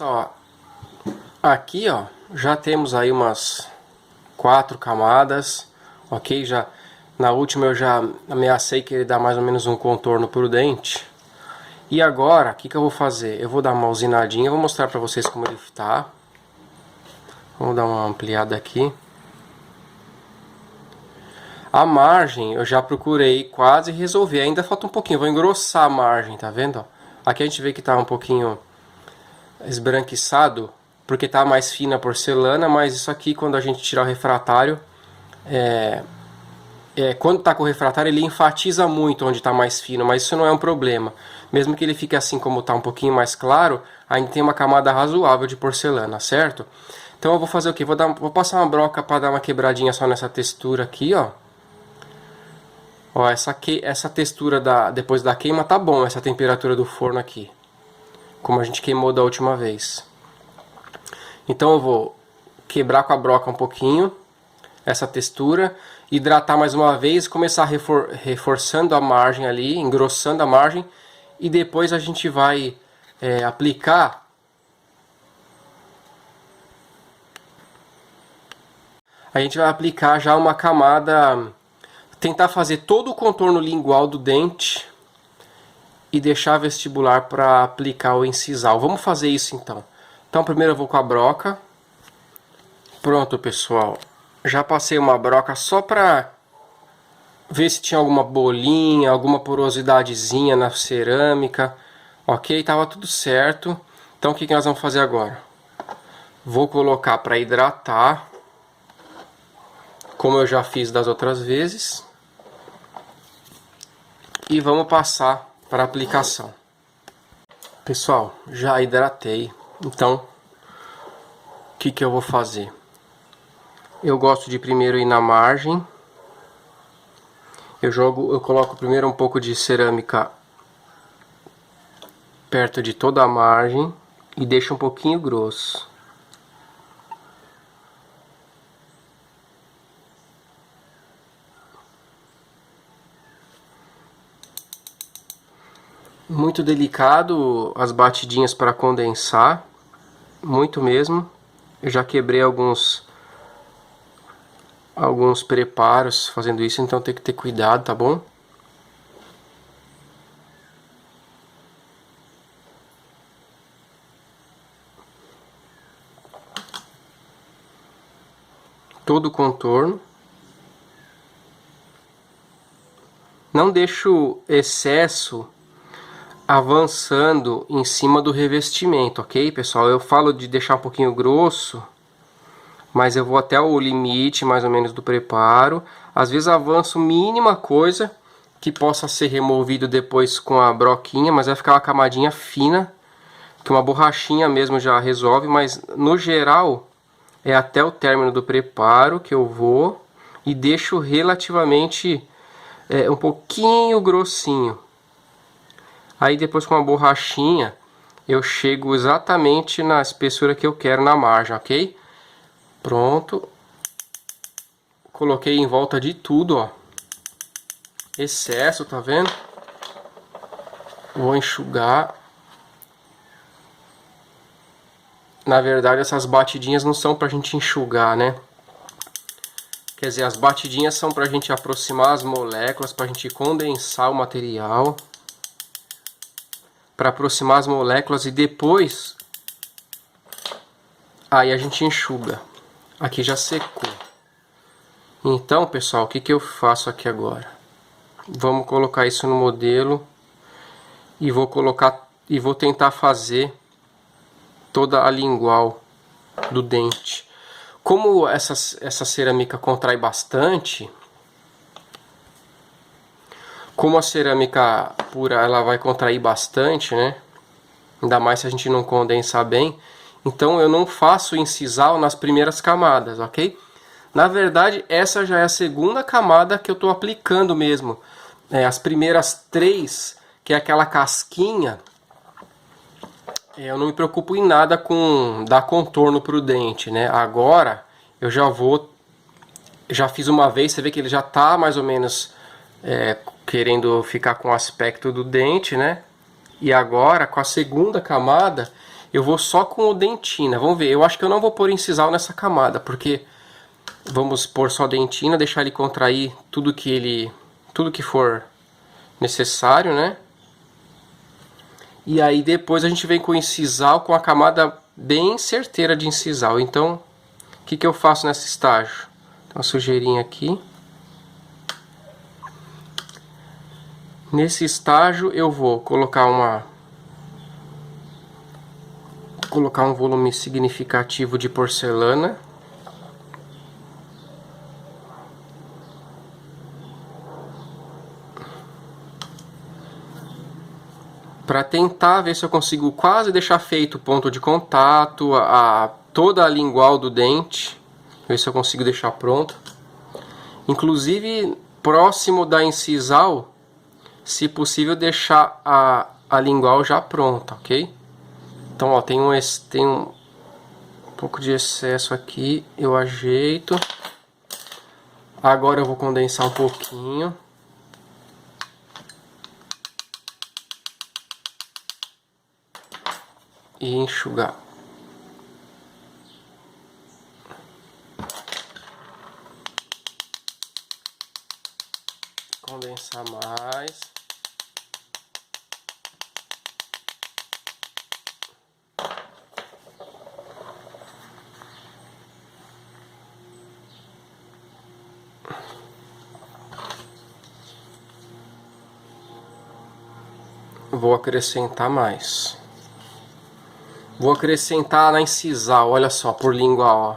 Ó, aqui ó, já temos aí umas 4 camadas, ok? Já, na última eu já ameacei que ele dá mais ou menos um contorno prudente. E agora, o que eu vou fazer? Eu vou dar uma usinadinha, vou mostrar pra vocês como ele tá. Vamos dar uma ampliada aqui. A margem eu já procurei quase resolver, ainda falta um pouquinho, vou engrossar a margem, tá vendo? Aqui a gente vê que tá um pouquinho esbranquiçado, porque tá mais fina a porcelana, mas isso aqui quando a gente tirar o refratário, quando tá com o refratário ele enfatiza muito onde tá mais fino, mas isso não é um problema. Mesmo que ele fique assim como tá um pouquinho mais claro, ainda tem uma camada razoável de porcelana, certo? Então eu vou fazer o que? Vou passar uma broca para dar uma quebradinha só nessa textura aqui, ó. Ó, essa textura depois da queima tá bom, essa temperatura do forno aqui. Como a gente queimou da última vez. Então eu vou quebrar com a broca um pouquinho essa textura, hidratar mais uma vez, começar reforçando a margem ali, engrossando a margem, e depois a gente vai aplicar já uma camada, tentar fazer todo o contorno lingual do dente e deixar vestibular para aplicar o incisal. Vamos fazer isso então. Então primeiro eu vou com a broca. Pronto, pessoal. Já passei uma broca só para ver se tinha alguma bolinha, alguma porosidadezinha na cerâmica. Ok, tava tudo certo. Então o que nós vamos fazer agora? Vou colocar para hidratar, como eu já fiz das outras vezes. E vamos passar para aplicação. Pessoal, já hidratei. Então, o que eu vou fazer? Eu gosto de primeiro ir na margem. Eu coloco primeiro um pouco de cerâmica perto de toda a margem e deixo um pouquinho grosso. Muito delicado as batidinhas para condensar, muito mesmo. Eu já quebrei alguns preparos fazendo isso, então tem que ter cuidado, tá bom? Todo o contorno. Não deixo excesso avançando em cima do revestimento, ok, pessoal? Eu falo de deixar um pouquinho grosso, mas eu vou até o limite mais ou menos do preparo. Às vezes avanço mínima coisa que possa ser removido depois com a broquinha, mas vai ficar uma camadinha fina, que uma borrachinha mesmo já resolve, mas no geral é até o término do preparo que eu vou e deixo relativamente um pouquinho grossinho. Aí depois com a borrachinha eu chego exatamente na espessura que eu quero na margem, ok? Pronto. Coloquei em volta de tudo, ó. Excesso, tá vendo? Vou enxugar. Na verdade essas batidinhas não são pra gente enxugar, né? Quer dizer, as batidinhas são pra gente aproximar as moléculas, pra gente condensar o material. Para aproximar as moléculas e depois aí a gente enxuga. Aqui já secou. Então, pessoal, o que eu faço aqui agora? Vamos colocar isso no modelo e vou tentar fazer toda a lingual do dente. Como essa cerâmica contrai bastante, como a cerâmica pura ela vai contrair bastante, né? Ainda mais se a gente não condensar bem. Então eu não faço incisal nas primeiras camadas, ok? Na verdade, essa já é a segunda camada que eu estou aplicando mesmo. As primeiras 3, que é aquela casquinha, eu não me preocupo em nada com dar contorno para o dente, né? Agora eu já fiz uma vez, você vê que ele já está mais ou menos querendo ficar com o aspecto do dente, né? E agora, com a segunda camada, Eu vou só com o dentina, vamos ver. Eu acho que eu não vou pôr incisal nessa camada, porque vamos pôr só dentina, deixar ele contrair tudo que for necessário, né? E aí depois a gente vem com o incisal, com a camada bem certeira de incisal. Então, o que eu faço nesse estágio? Tem uma sujeirinha aqui. Nesse estágio eu vou colocar um volume significativo de porcelana. Para tentar ver se eu consigo quase deixar feito o ponto de contato, toda a lingual do dente, ver se eu consigo deixar pronto. Inclusive, próximo da incisal, se possível deixar a lingual já pronta, ok? Então, ó, tem um pouco de excesso aqui, eu ajeito. Agora eu vou condensar um pouquinho. E enxugar. Condensar mais. Vou acrescentar mais. Vou acrescentar na incisal, olha só, por língua, ó.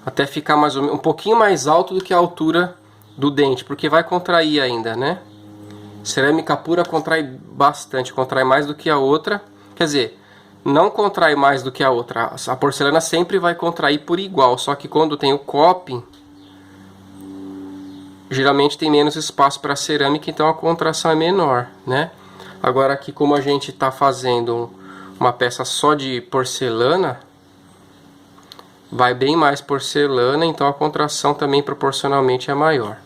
Até ficar mais ou menos um pouquinho mais alto do que a altura do dente, porque vai contrair ainda, né? Cerâmica pura contrai bastante, contrai mais do que a outra. Quer dizer, não contrai mais do que a outra. A porcelana sempre vai contrair por igual, só que quando tem o coping, geralmente tem menos espaço para cerâmica, então a contração é menor, né? Agora aqui, como a gente está fazendo uma peça só de porcelana, vai bem mais porcelana, então a contração também proporcionalmente é maior.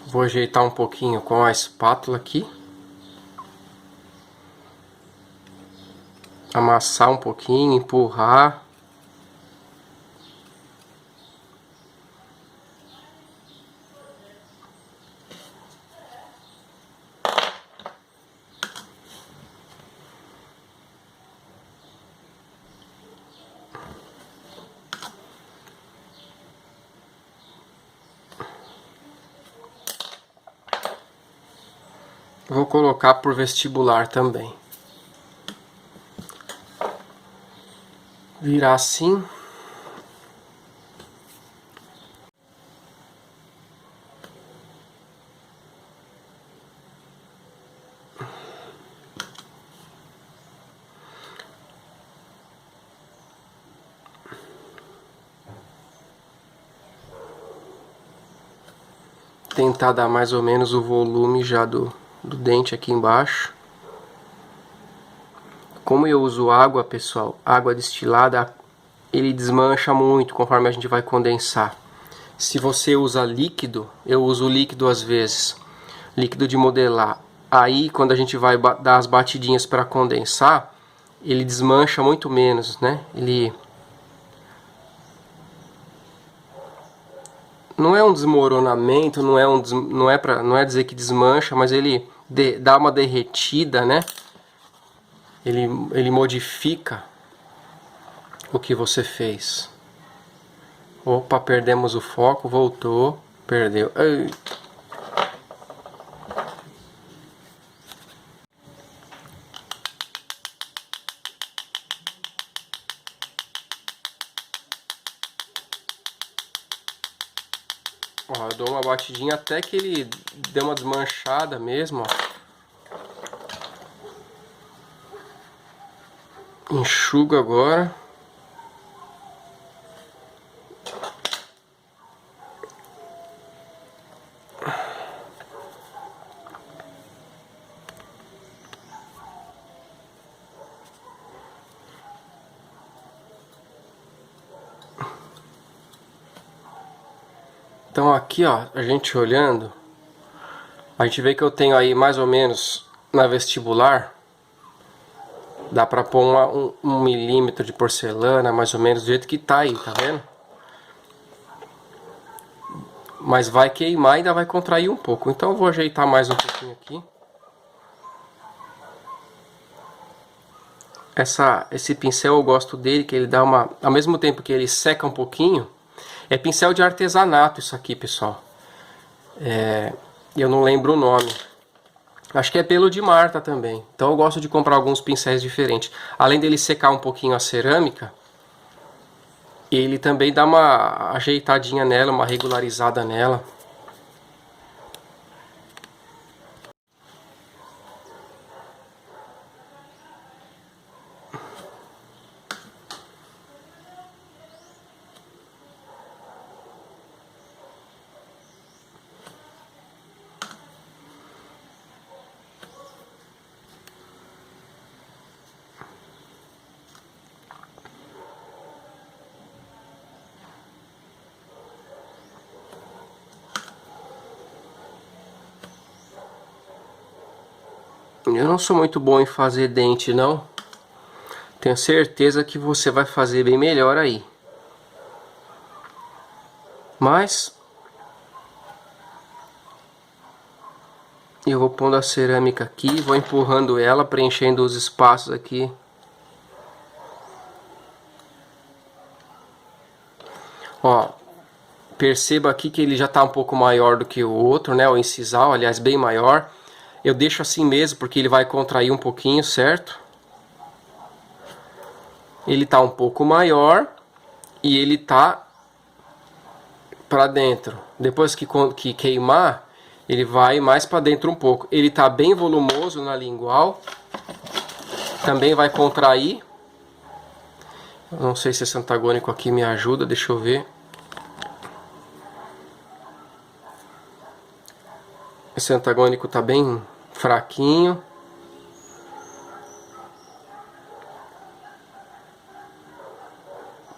Vou ajeitar um pouquinho com a espátula aqui. Amassar um pouquinho, empurrar. Vou colocar por vestibular também. Virar assim. Tentar dar mais ou menos o volume já do dente aqui embaixo. Como eu uso água, pessoal, água destilada, ele desmancha muito conforme a gente vai condensar. Se você usa líquido, eu uso líquido às vezes, líquido de modelar. Aí, quando a gente vai dar as batidinhas para condensar, ele desmancha muito menos, né? Ele não é um desmoronamento, não é dizer que desmancha, mas ele dá uma derretida, né? Ele modifica o que você fez. Opa, perdemos o foco, voltou, perdeu. Ai. Ó, eu dou uma batidinha até que ele dê uma desmanchada mesmo, ó. Enxugo agora. Então aqui, ó, a gente olhando, a gente vê que eu tenho aí mais ou menos na vestibular, dá pra pôr um milímetro de porcelana, mais ou menos do jeito que tá aí, tá vendo? Mas vai queimar e ainda vai contrair um pouco. Então eu vou ajeitar mais um pouquinho aqui. Esse pincel eu gosto dele, que ele dá uma... Ao mesmo tempo que ele seca um pouquinho, é pincel de artesanato isso aqui, pessoal. Eu não lembro o nome. Acho que é pelo de Marta também. Então eu gosto de comprar alguns pincéis diferentes. Além dele secar um pouquinho a cerâmica, ele também dá uma ajeitadinha nela, uma regularizada nela. Eu não sou muito bom em fazer dente, não. Tenho certeza que você vai fazer bem melhor aí. Mas eu vou pondo a cerâmica aqui, vou empurrando ela, preenchendo os espaços aqui. Ó, perceba aqui que ele já está um pouco maior do que o outro, né? O incisal, aliás, bem maior. Eu deixo assim mesmo porque ele vai contrair um pouquinho, certo? Ele está um pouco maior e ele está para dentro. Depois que queimar, ele vai mais para dentro um pouco. Ele está bem volumoso na lingual. Também vai contrair. Eu não sei se esse antagônico aqui me ajuda, deixa eu ver. Esse antagônico está bem fraquinho.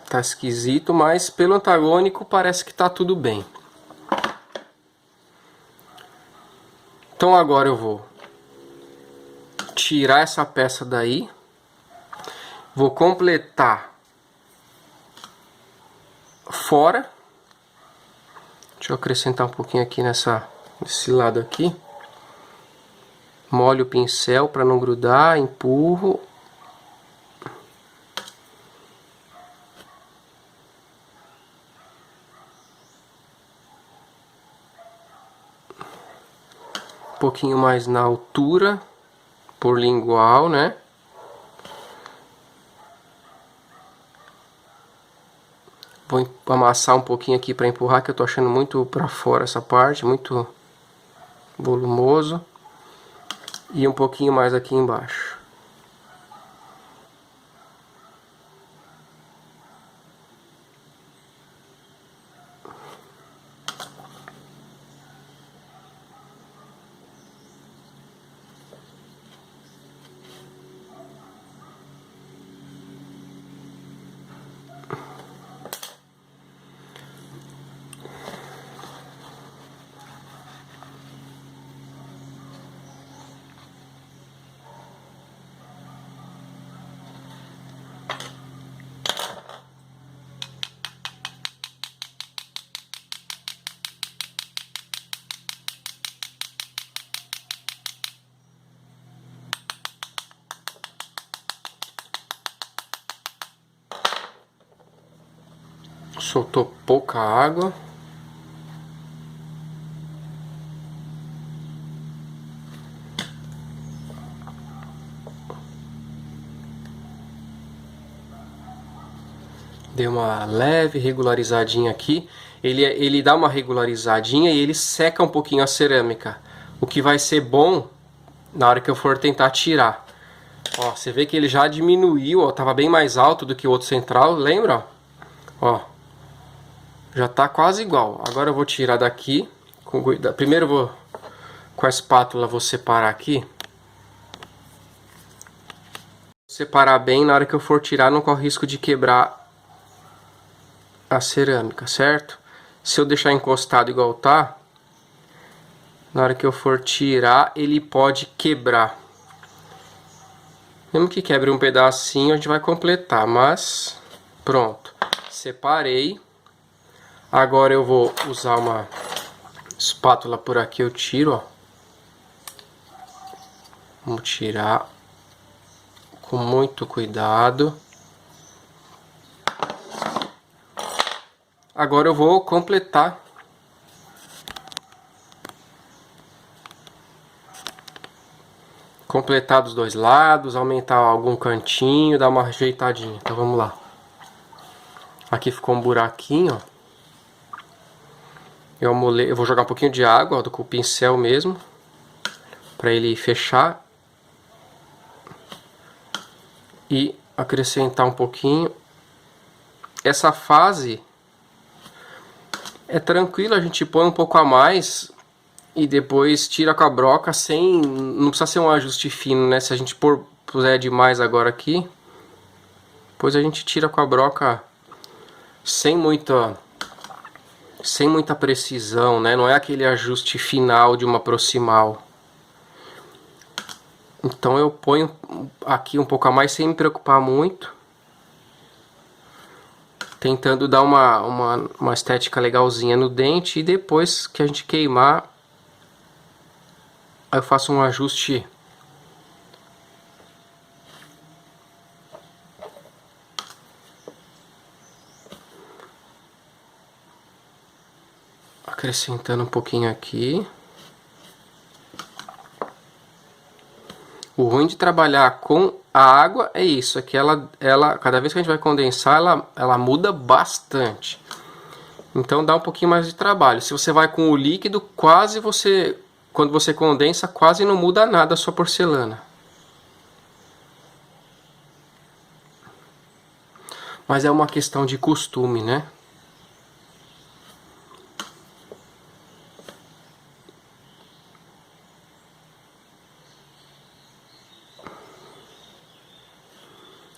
Tá esquisito, mas pelo antagônico parece que tá tudo bem. Então agora eu vou tirar essa peça daí. Vou completar fora. Deixa eu acrescentar um pouquinho aqui nesse lado aqui. Molho o pincel para não grudar, empurro. Um pouquinho mais na altura, por lingual, né? Vou amassar um pouquinho aqui para empurrar, que eu tô achando muito para fora essa parte, muito volumoso. E um pouquinho mais aqui embaixo. Soltou pouca água. Deu uma leve regularizadinha aqui. Ele dá uma regularizadinha e ele seca um pouquinho a cerâmica. O que vai ser bom na hora que eu for tentar tirar. Ó, você vê que ele já diminuiu, ó, tava bem mais alto do que o outro central, lembra? Ó, já tá quase igual. Agora eu vou tirar daqui com cuidado. Primeiro eu vou com a espátula vou separar aqui. Separar bem, na hora que eu for tirar não corre risco de quebrar a cerâmica, certo? Se eu deixar encostado igual tá, na hora que eu for tirar, ele pode quebrar. Mesmo que quebre um pedacinho, a gente vai completar, mas pronto. Separei. Agora eu vou usar uma espátula por aqui, eu tiro, ó. Vamos tirar com muito cuidado. Agora eu vou completar. Completar dos dois lados, aumentar algum cantinho, dar uma ajeitadinha. Então vamos lá. Aqui ficou um buraquinho, ó. Eu vou jogar um pouquinho de água, ó, com o pincel mesmo, para ele fechar. E acrescentar um pouquinho. Essa fase é tranquila, a gente põe um pouco a mais e depois tira com a broca sem... Não precisa ser um ajuste fino, né? Se a gente puser demais agora aqui, depois a gente tira com a broca sem muita precisão, né? Não é aquele ajuste final de uma proximal. Então eu ponho aqui um pouco a mais sem me preocupar muito. Tentando dar uma estética legalzinha no dente. E depois que a gente queimar, aí eu faço um ajuste. Acrescentando um pouquinho aqui. O ruim de trabalhar com a água é isso, é que ela cada vez que a gente vai condensar, ela muda bastante. Então dá um pouquinho mais de trabalho. Se você vai com o líquido, quando você condensa, quase não muda nada a sua porcelana. Mas é uma questão de costume, né?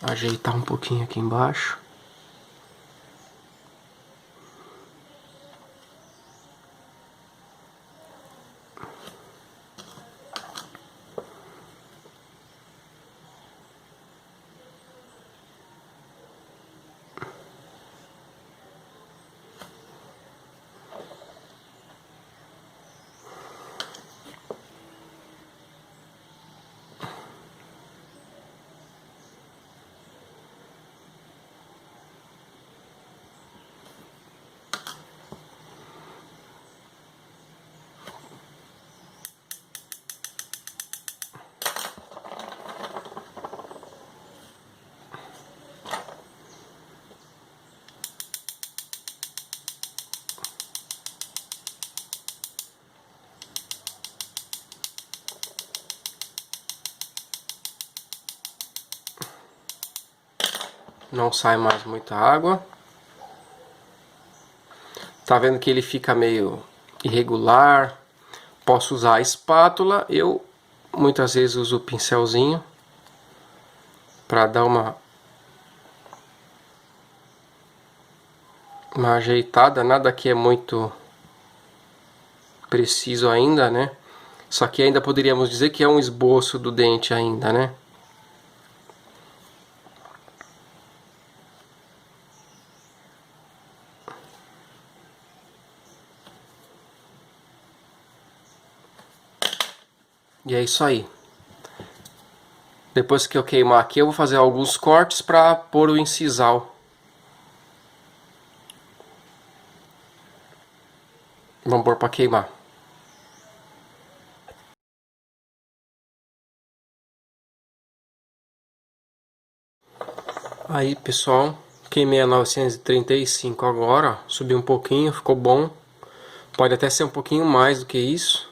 Ajeitar um pouquinho aqui embaixo. Não sai mais muita água. Tá vendo que ele fica meio irregular. Posso usar a espátula. Eu muitas vezes uso o pincelzinho para dar uma ajeitada. Nada aqui é muito preciso ainda, né? Só que ainda poderíamos dizer que é um esboço do dente ainda, né? E é isso aí. Depois que eu queimar aqui, eu vou fazer alguns cortes para pôr o incisal. Vamos pôr para queimar. Aí, pessoal, queimei a 935 agora, ó, subi um pouquinho, ficou bom. Pode até ser um pouquinho mais do que isso.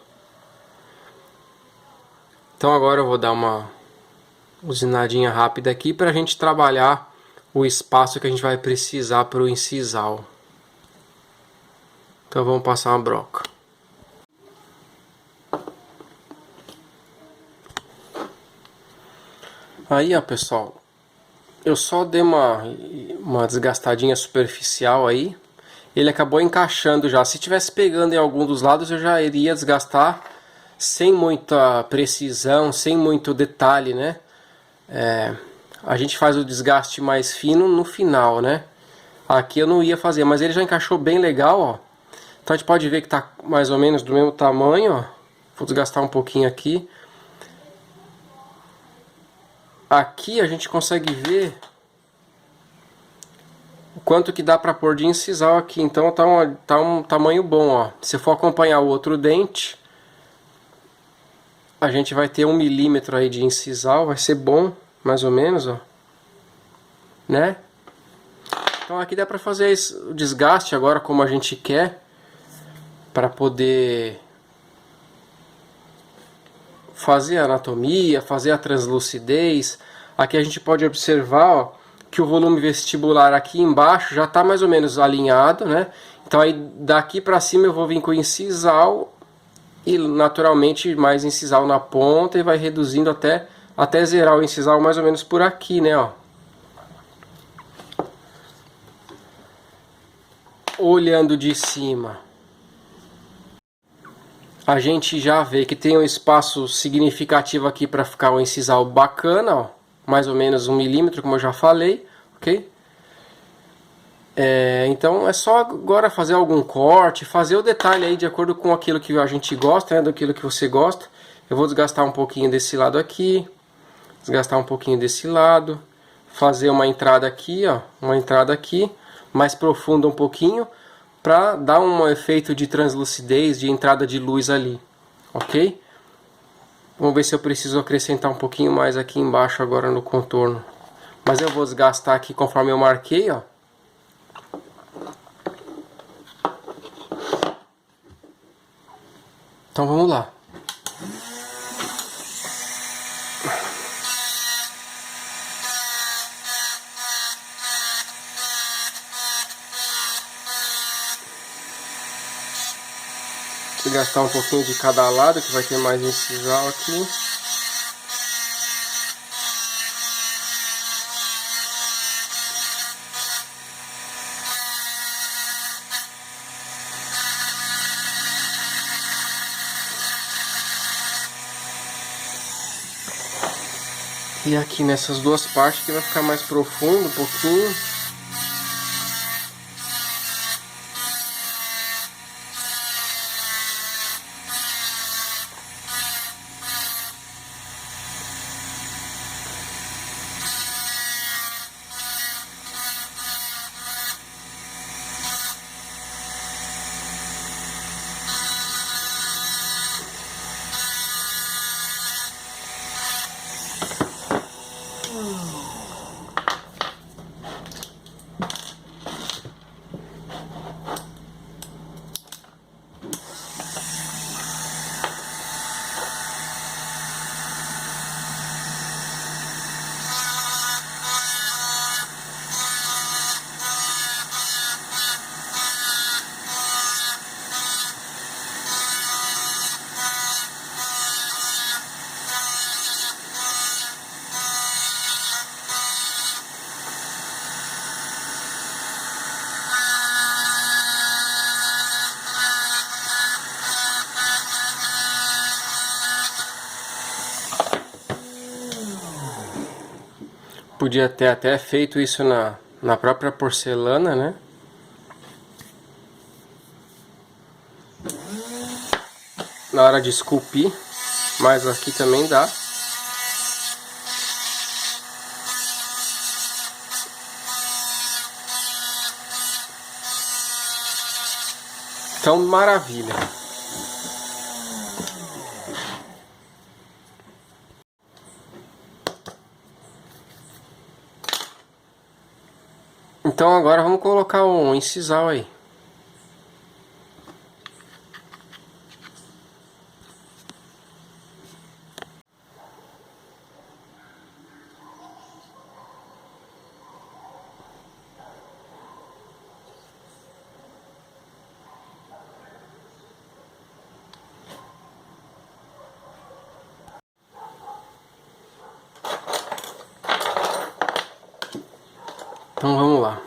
Então agora eu vou dar uma usinadinha rápida aqui para a gente trabalhar o espaço que a gente vai precisar para o incisal. Então vamos passar uma broca. Aí, ó, pessoal, eu só dei uma desgastadinha superficial aí. ele acabou encaixando já. Se tivesse pegando em algum dos lados, eu já iria desgastar sem muita precisão, sem muito detalhe, né? A gente faz o desgaste mais fino no final, né? Aqui eu não ia fazer, mas ele já encaixou bem legal, ó. Então a gente pode ver que tá mais ou menos do mesmo tamanho, ó. Vou desgastar um pouquinho aqui. Aqui a gente consegue ver o quanto que dá para pôr de incisal aqui. Então tá um tamanho bom, ó. Se eu for acompanhar o outro dente, a gente vai ter 1 milímetro aí de incisal, vai ser bom, mais ou menos, ó. Né? Então aqui dá para fazer o desgaste agora como a gente quer, para poder fazer a anatomia, fazer a translucidez. Aqui a gente pode observar, ó, que o volume vestibular aqui embaixo já está mais ou menos alinhado, né? Então aí daqui para cima eu vou vir com incisal e naturalmente mais incisal na ponta e vai reduzindo até zerar o incisal mais ou menos por aqui, né? Ó. Olhando de cima, a gente já vê que tem um espaço significativo aqui para ficar um incisal bacana, ó, mais ou menos 1 milímetro, como eu já falei, ok? Então é só agora fazer algum corte, fazer o detalhe aí de acordo com aquilo que a gente gosta, né, daquilo que você gosta. Eu vou desgastar um pouquinho desse lado aqui, desgastar um pouquinho desse lado, fazer uma entrada aqui, ó, uma entrada aqui, mais profunda um pouquinho, para dar um efeito de translucidez, de entrada de luz ali, ok? Vamos ver se eu preciso acrescentar um pouquinho mais aqui embaixo agora no contorno. Mas eu vou desgastar aqui conforme eu marquei, ó. Então vamos lá. Vou gastar um pouquinho de cada lado, que vai ter mais incisal aqui. E aqui nessas duas partes que vai ficar mais profundo um pouquinho. Podia ter até feito isso na própria porcelana, né? Na hora de esculpir, mas aqui também dá. Então, maravilha. Então agora vamos colocar um incisal aí. Então vamos lá.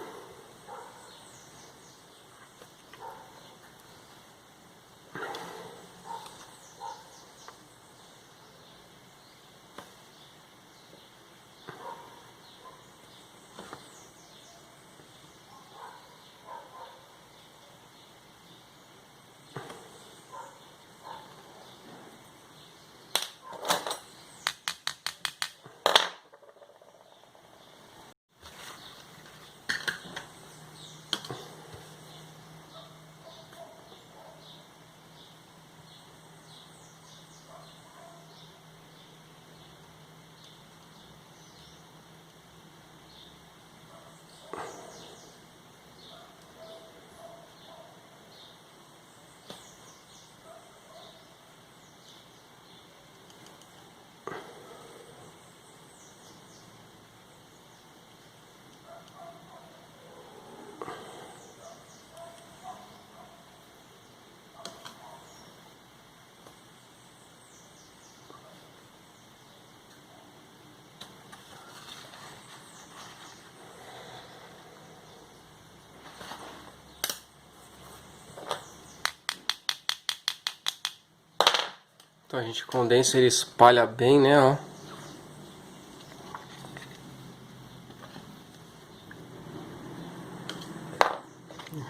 Então a gente condensa, ele espalha bem, né, ó.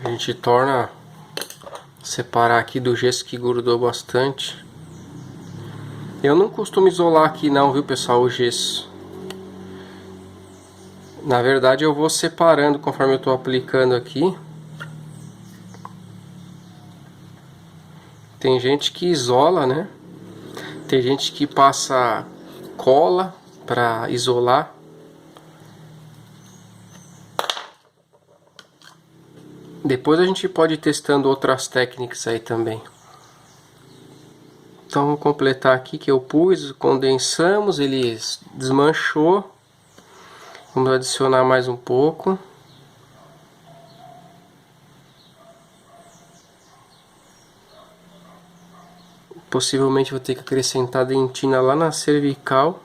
A gente torna separar aqui do gesso que grudou bastante. Eu não costumo isolar aqui não, viu, pessoal, o gesso. Na verdade eu vou separando conforme eu tô aplicando aqui. Tem gente que isola, né? Tem gente que passa cola para isolar. Depois a gente pode ir testando outras técnicas aí também. Então vamos completar aqui que eu pus, condensamos, ele desmanchou. Vamos adicionar mais um pouco. Possivelmente vou ter que acrescentar dentina lá na cervical.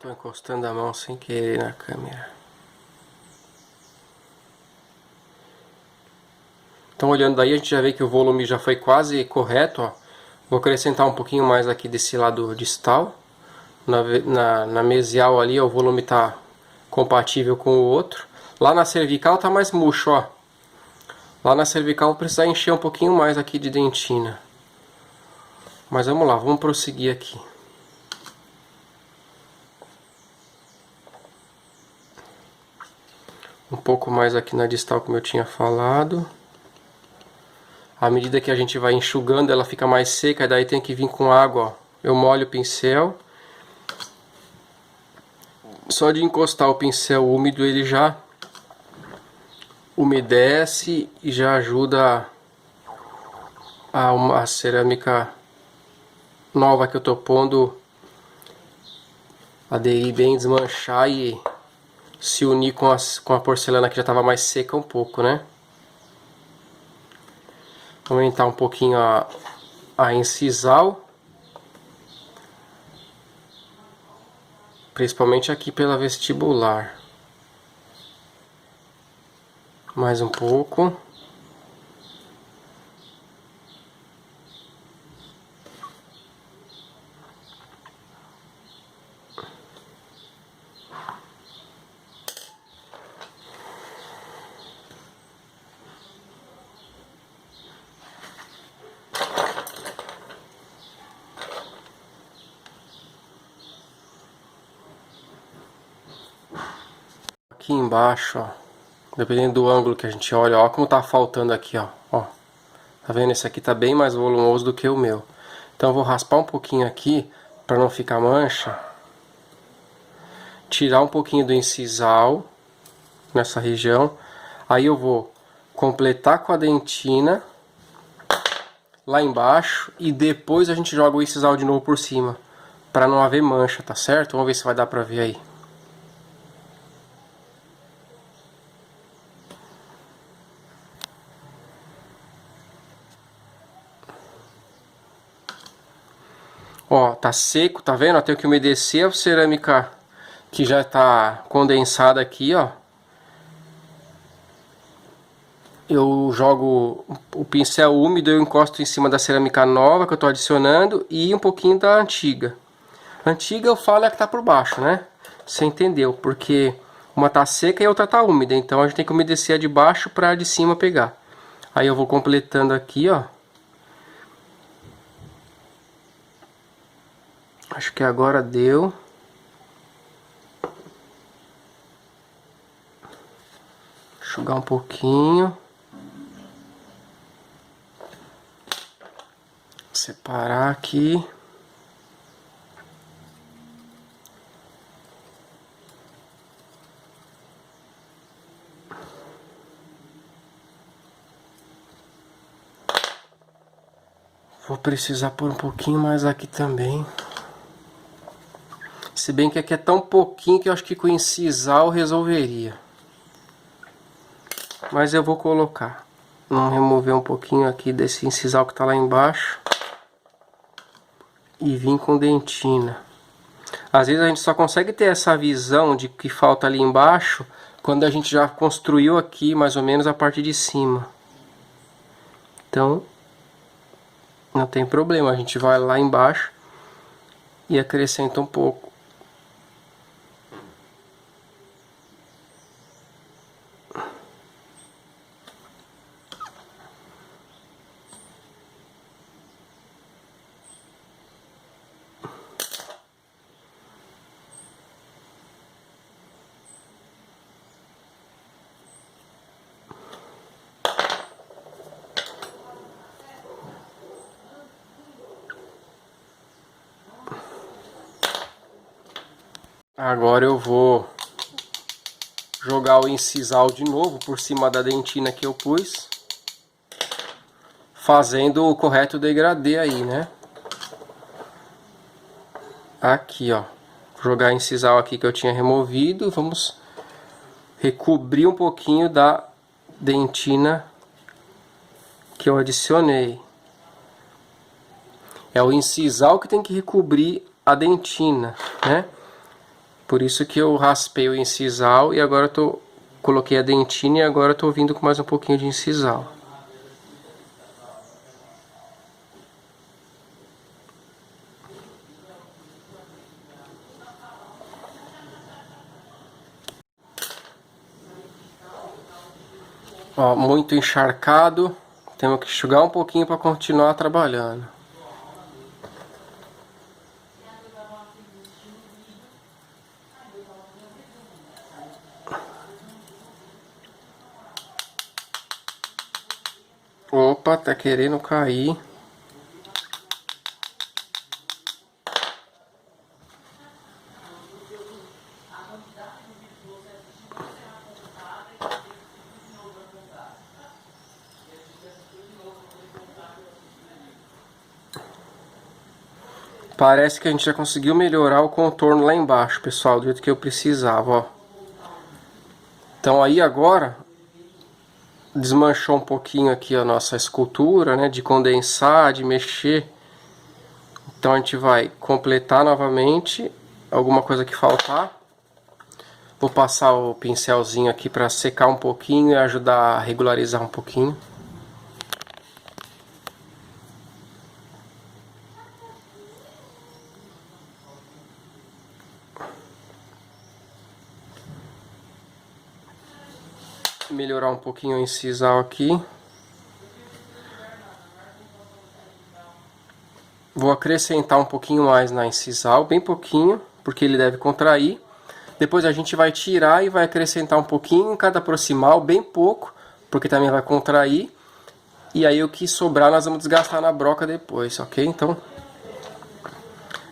Tô encostando a mão sem querer na câmera. Então olhando daí a gente já vê que o volume já foi quase correto, ó. Vou acrescentar um pouquinho mais aqui desse lado distal. Na mesial ali ó, o volume tá compatível com o outro. Lá na cervical tá mais murcho, ó. Lá na cervical vou precisar encher um pouquinho mais aqui de dentina. Mas vamos lá, vamos prosseguir aqui. Um pouco mais aqui na distal, como eu tinha falado. À medida que a gente vai enxugando, ela fica mais seca, e daí tem que vir com água, ó. Eu molho o pincel. Só de encostar o pincel úmido, ele já umedece e já ajuda a cerâmica nova que eu tô pondo aderir bem, desmanchar e se unir com a porcelana que já estava mais seca um pouco, né? Aumentar um pouquinho a incisal, principalmente aqui pela vestibular. Mais um pouco. Aqui embaixo, ó, dependendo do ângulo que a gente olha, ó como tá faltando aqui, ó. Tá vendo? Esse aqui tá bem mais volumoso do que o meu. Então eu vou raspar um pouquinho aqui para não ficar mancha. Tirar um pouquinho do incisal nessa região. Aí eu vou completar com a dentina lá embaixo e depois a gente joga o incisal de novo por cima para não haver mancha, tá certo? Vamos ver se vai dar para ver aí. Ó, tá seco, tá vendo? Eu tenho que umedecer a cerâmica que já tá condensada aqui, ó. Eu jogo o pincel úmido, eu encosto em cima da cerâmica nova que eu tô adicionando e um pouquinho da antiga. A antiga eu falo é a que tá por baixo, né? Você entendeu? Porque uma tá seca e a outra tá úmida, então a gente tem que umedecer a de baixo para a de cima pegar. Aí eu vou completando aqui, ó. Acho que agora deu. Enxugar um pouquinho. parar aqui. Vou precisar pôr um pouquinho mais aqui também. Se bem que aqui é tão pouquinho que eu acho que com o incisal resolveria. Mas eu vou colocar. Vamos remover um pouquinho aqui desse incisal que tá lá embaixo. E vir com dentina. Às vezes a gente só consegue ter essa visão de que falta ali embaixo quando a gente já construiu aqui mais ou menos a parte de cima. Então, não tem problema, a gente vai lá embaixo e acrescenta um pouco. Agora eu vou jogar o incisal de novo por cima da dentina que eu pus, fazendo o correto degradê aí, né? Aqui, ó, jogar incisal aqui que eu tinha removido, vamos recobrir um pouquinho da dentina que eu adicionei. É o incisal que tem que recobrir a dentina, né? Por isso que eu raspei o incisal e agora coloquei a dentina e agora estou vindo com mais um pouquinho de incisal. Ó, muito encharcado, temos que enxugar um pouquinho para continuar trabalhando. Opa, tá querendo cair. Parece que a gente já conseguiu melhorar o contorno lá embaixo, pessoal, do jeito que eu precisava, ó. Então aí agora desmanchou um pouquinho aqui a nossa escultura, né, de condensar, de mexer. Então a gente vai completar novamente alguma coisa que faltar. Vou passar o pincelzinho aqui para secar um pouquinho e ajudar a regularizar um pouquinho. Melhorar um pouquinho o incisal aqui. Vou acrescentar um pouquinho mais na incisal, bem pouquinho, porque ele deve contrair. Depois a gente vai tirar e vai acrescentar um pouquinho em cada proximal, bem pouco, porque também vai contrair. E aí o que sobrar nós vamos desgastar na broca depois, ok? Então,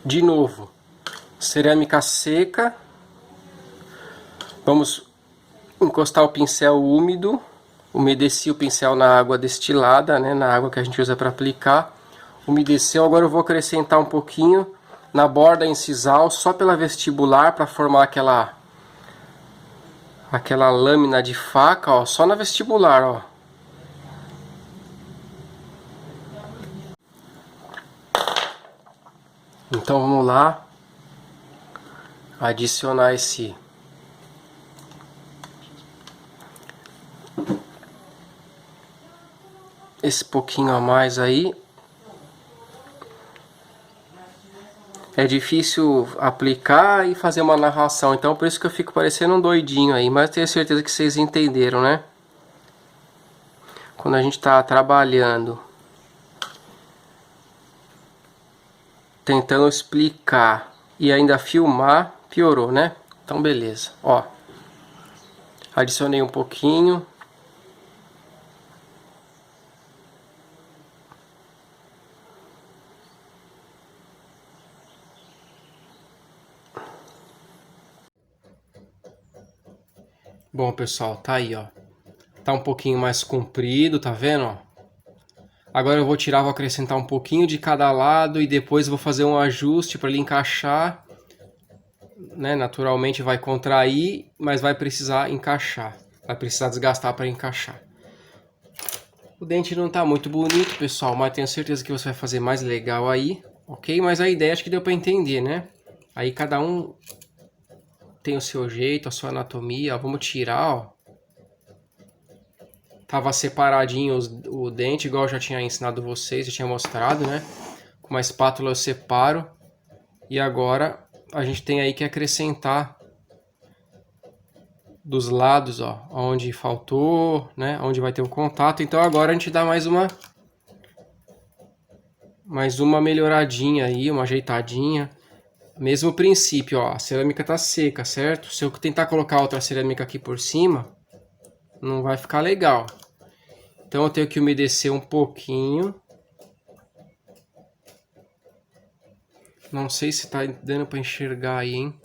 de novo, cerâmica seca. Vamos encostar o pincel úmido, umedeci o pincel na água destilada, né, na água que a gente usa para aplicar. Umedeceu, agora eu vou acrescentar um pouquinho na borda incisal, só pela vestibular, para formar aquela lâmina de faca, ó, só na vestibular, ó. Então vamos lá adicionar esse pouquinho a mais aí. É difícil aplicar e fazer uma narração, então por isso que eu fico parecendo um doidinho aí, mas tenho certeza que vocês entenderam, né? Quando a gente está trabalhando, tentando explicar e ainda filmar, piorou, né? Então beleza, ó. Adicionei um pouquinho. Bom, pessoal, tá aí, ó. Tá um pouquinho mais comprido, tá vendo, ó? Agora eu vou tirar, vou acrescentar um pouquinho de cada lado e depois vou fazer um ajuste para ele encaixar, né? Naturalmente vai contrair, mas vai precisar encaixar. Vai precisar desgastar para encaixar. O dente não tá muito bonito, pessoal, mas tenho certeza que você vai fazer mais legal aí, ok? Mas a ideia acho que deu para entender, né? Aí cada um tem o seu jeito, a sua anatomia. Ó, vamos tirar, ó. Tava separadinho o dente, igual eu já tinha ensinado vocês, já tinha mostrado, né? Com uma espátula eu separo. E agora a gente tem aí que acrescentar dos lados, ó, onde faltou, né? Onde vai ter o contato. Então agora a gente dá mais uma melhoradinha aí, uma ajeitadinha. Mesmo princípio, ó, a cerâmica tá seca, certo? Se eu tentar colocar outra cerâmica aqui por cima, não vai ficar legal. Então eu tenho que umedecer um pouquinho. Não sei se tá dando para enxergar aí, hein?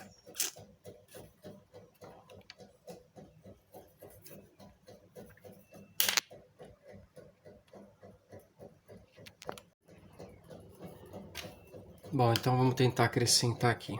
Bom, então vamos tentar acrescentar aqui.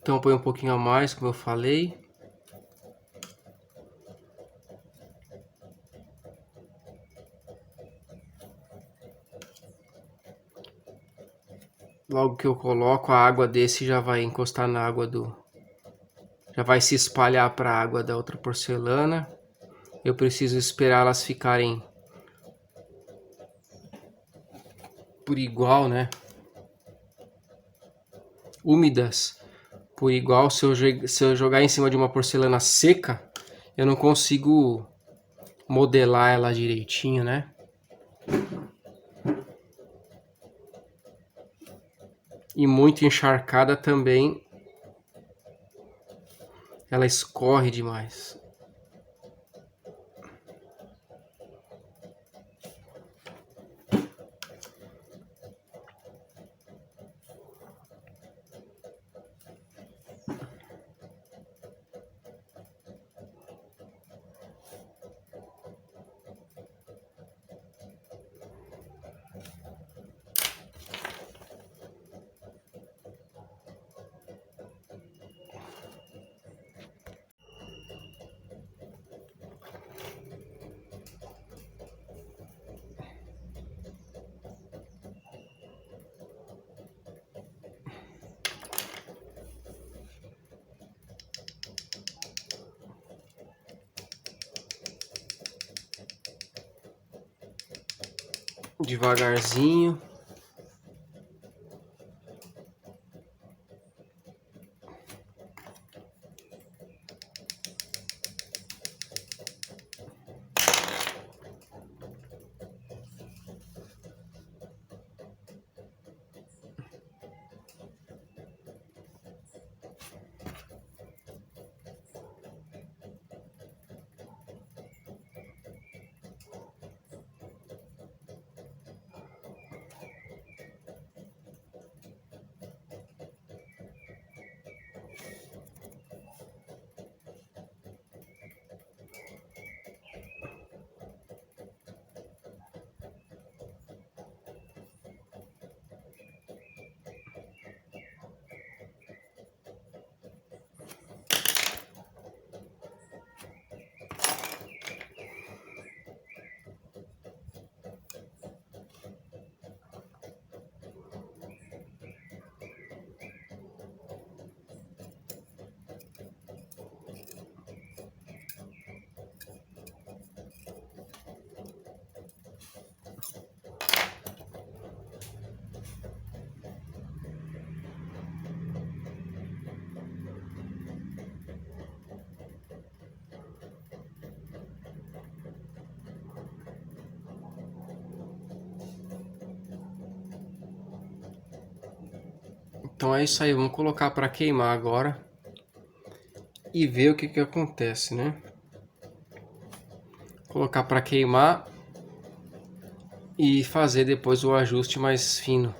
Então põe um pouquinho a mais, como eu falei. Logo que eu coloco, a água desse já vai encostar na água do... Já vai se espalhar para a água da outra porcelana. Eu preciso esperar elas ficarem por igual, né? Úmidas por igual. Se eu jogar em cima de uma porcelana seca, eu não consigo modelar ela direitinho, né? E muito encharcada também, ela escorre demais. Devagarzinho. então é isso aí, vamos colocar para queimar agora e ver o que que acontece, né? Colocar para queimar e fazer depois o ajuste mais fino.